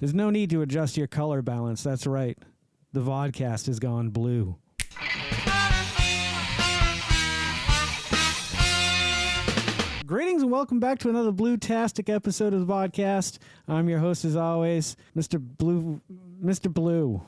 There's no need to adjust your color balance. That's right. The Vodkast has gone blue. Greetings and welcome back to another Blue-tastic episode of the Vodkast. I'm your host as always, Mr. Blue.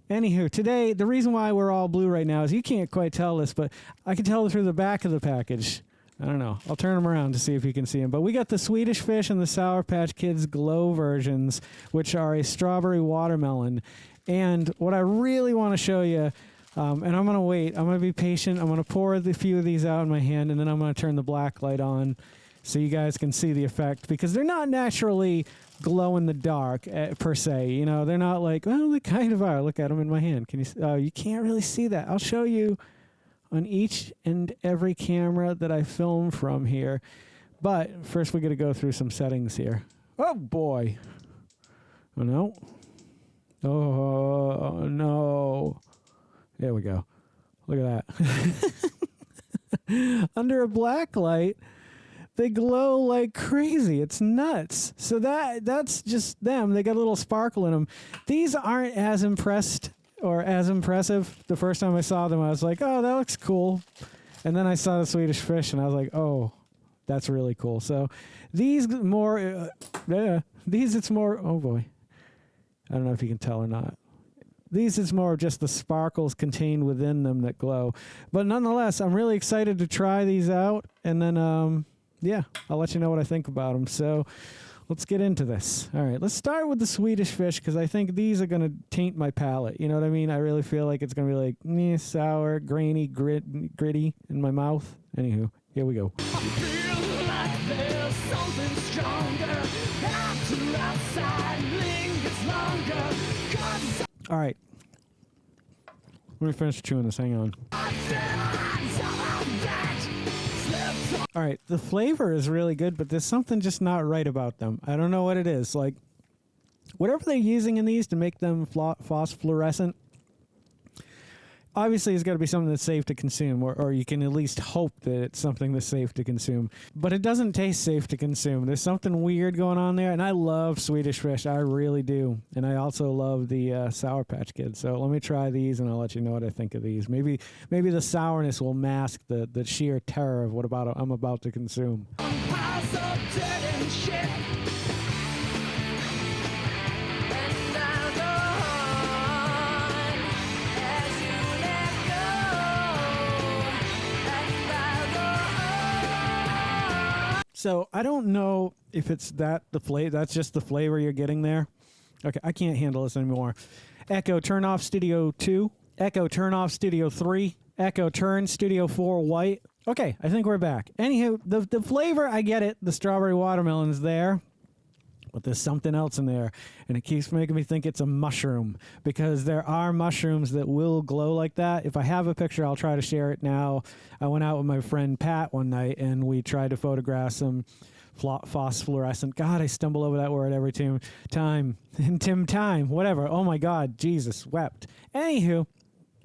Anywho, today, the reason why we're all blue right now is you can't quite tell this, but I can tell through the back of the package. I don't know. I'll turn them around to see if you can see them. But we got the Swedish Fish and the Sour Patch Kids Glow versions, which are a strawberry watermelon. And what I really want to show you, and I'm going to wait. I'm going to be patient. I'm going to pour a few of these out in my hand, and then I'm going to turn the black light on so you guys can see the effect. Because they're not naturally glow in the dark, per se. You know, they're not like, well, they kind of are. Look at them in my hand. Can you? You can't really see that. I'll show you on each and every camera that I film from here. But first, we got to go through some settings here. Oh, boy. Oh, no. Oh, no. There we go. Look at that. Under a black light, they glow like crazy. It's nuts. So that's just them. They got a little sparkle in them. These aren't as impressed or as impressive. The first time I saw them, I was like, oh, that looks cool. And then I saw the Swedish Fish, and I was like, oh, that's really cool. So these more, these it's more, oh boy. I don't know if you can tell or not. These is more of just the sparkles contained within them that glow. But nonetheless, I'm really excited to try these out. And then, yeah, I'll let you know what I think about them. So let's get into this. All right, let's start with the Swedish Fish because I think these are going to taint my palate. You know what I mean? I really feel like it's going to be like sour, grainy, gritty in my mouth. Anywho, here we go. I feel like there's something stronger. After outside lingers longer. All right. Let me finish chewing this. Hang on. All right. The flavor is really good, but there's something just not right about them. I don't know what it is. Like, whatever they're using in these to make them phosphorescent, obviously it's got to be something that's safe to consume, or you can at least hope that it's something that's safe to consume. But it doesn't taste safe to consume. There's something weird going on there, and I love Swedish Fish. I really do. And I also love the Sour Patch Kids. So let me try these, and I'll let you know what I think of these. Maybe the sourness will mask the sheer terror of what I'm about to consume. So I don't know if it's the flavor. That's just the flavor you're getting there. Okay, I can't handle this anymore. Echo, turn off Studio 2. Echo, turn off Studio 3. Echo, turn Studio 4 white. Okay, I think we're back. Anywho, the flavor, I get it. The strawberry watermelon's there. But there's something else in there, and it keeps making me think it's a mushroom, because there are mushrooms that will glow like that. If I have a picture, I'll try to share it now. I went out with my friend Pat one night, and we tried to photograph some phosphorescent. God, I stumble over that word every time. Whatever. Oh, my God. Jesus wept. Anywho,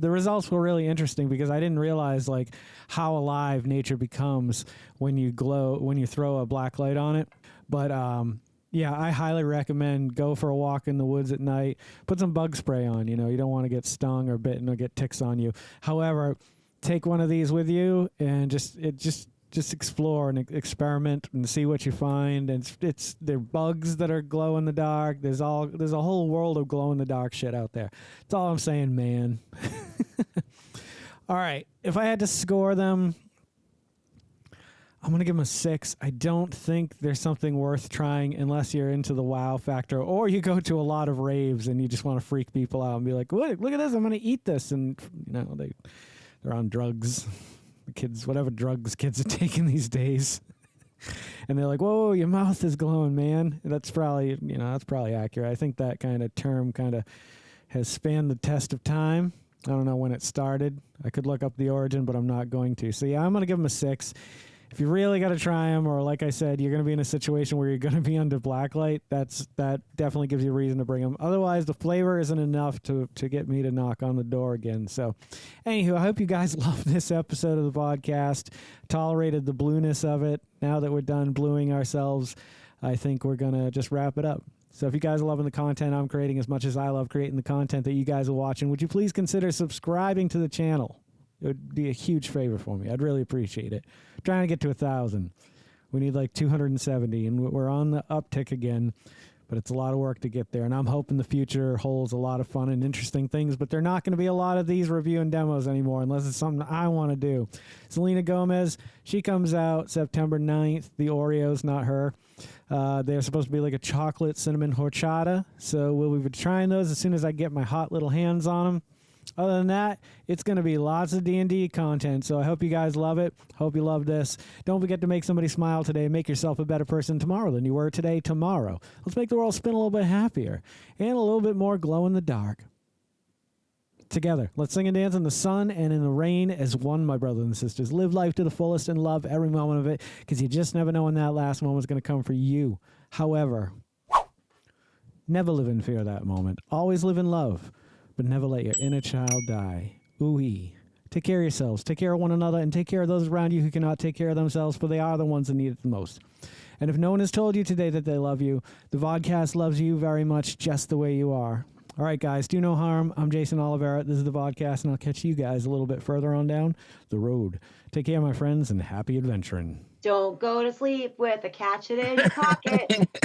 the results were really interesting because I didn't realize like how alive nature becomes when you throw a black light on it. But, yeah, I highly recommend go for a walk in the woods at night. Put some bug spray on. You know, you don't want to get stung or bitten or get ticks on you. However, take one of these with you and just explore and experiment and see what you find. And they're bugs that are glow in the dark. There's a whole world of glow in the dark shit out there. That's all I'm saying, man. All right, if I had to score them, I'm going to give them a 6. I don't think there's something worth trying unless you're into the wow factor, or you go to a lot of raves and you just want to freak people out and be like, look at this, I'm going to eat this. And, you know, they're on drugs. The kids, whatever drugs kids are taking these days. And they're like, whoa, your mouth is glowing, man. That's probably accurate. I think that kind of term kind of has spanned the test of time. I don't know when it started. I could look up the origin, but I'm not going to. So, yeah, I'm going to give them a 6. If you really got to try them, or like I said, you're going to be in a situation where you're going to be under blacklight, that definitely gives you a reason to bring them. Otherwise, the flavor isn't enough to get me to knock on the door again. So, anywho, I hope you guys loved this episode of the podcast, tolerated the blueness of it. Now that we're done bluing ourselves, I think we're going to just wrap it up. So if you guys are loving the content I'm creating as much as I love creating the content that you guys are watching, would you please consider subscribing to the channel? It would be a huge favor for me. I'd really appreciate it. I'm trying to get to 1,000. We need like 270, and we're on the uptick again. But it's a lot of work to get there, and I'm hoping the future holds a lot of fun and interesting things, but there are not going to be a lot of these review and demos anymore unless it's something I want to do. Selena Gomez, she comes out September 9th. The Oreos, not her. They're supposed to be like a chocolate cinnamon horchata, so we'll be trying those as soon as I get my hot little hands on them. Other than that, it's going to be lots of D&D content, so I hope you guys love it. Hope you love this. Don't forget to make somebody smile today. Make yourself a better person tomorrow than you were today tomorrow. Let's make the world spin a little bit happier and a little bit more glow in the dark. Together, let's sing and dance in the sun and in the rain as one, my brothers and sisters. Live life to the fullest and love every moment of it, because you just never know when that last moment is going to come for you. However, never live in fear of that moment. Always live in love. But never let your inner child die. Ooh-wee. Take care of yourselves. Take care of one another. And take care of those around you who cannot take care of themselves, for they are the ones that need it the most. And if no one has told you today that they love you, the Vodkast loves you very much just the way you are. All right, guys. Do no harm. I'm Geycen Oliveira. This is the Vodkast, and I'll catch you guys a little bit further on down the road. Take care, my friends, and happy adventuring. Don't go to sleep with a catch it in your pocket.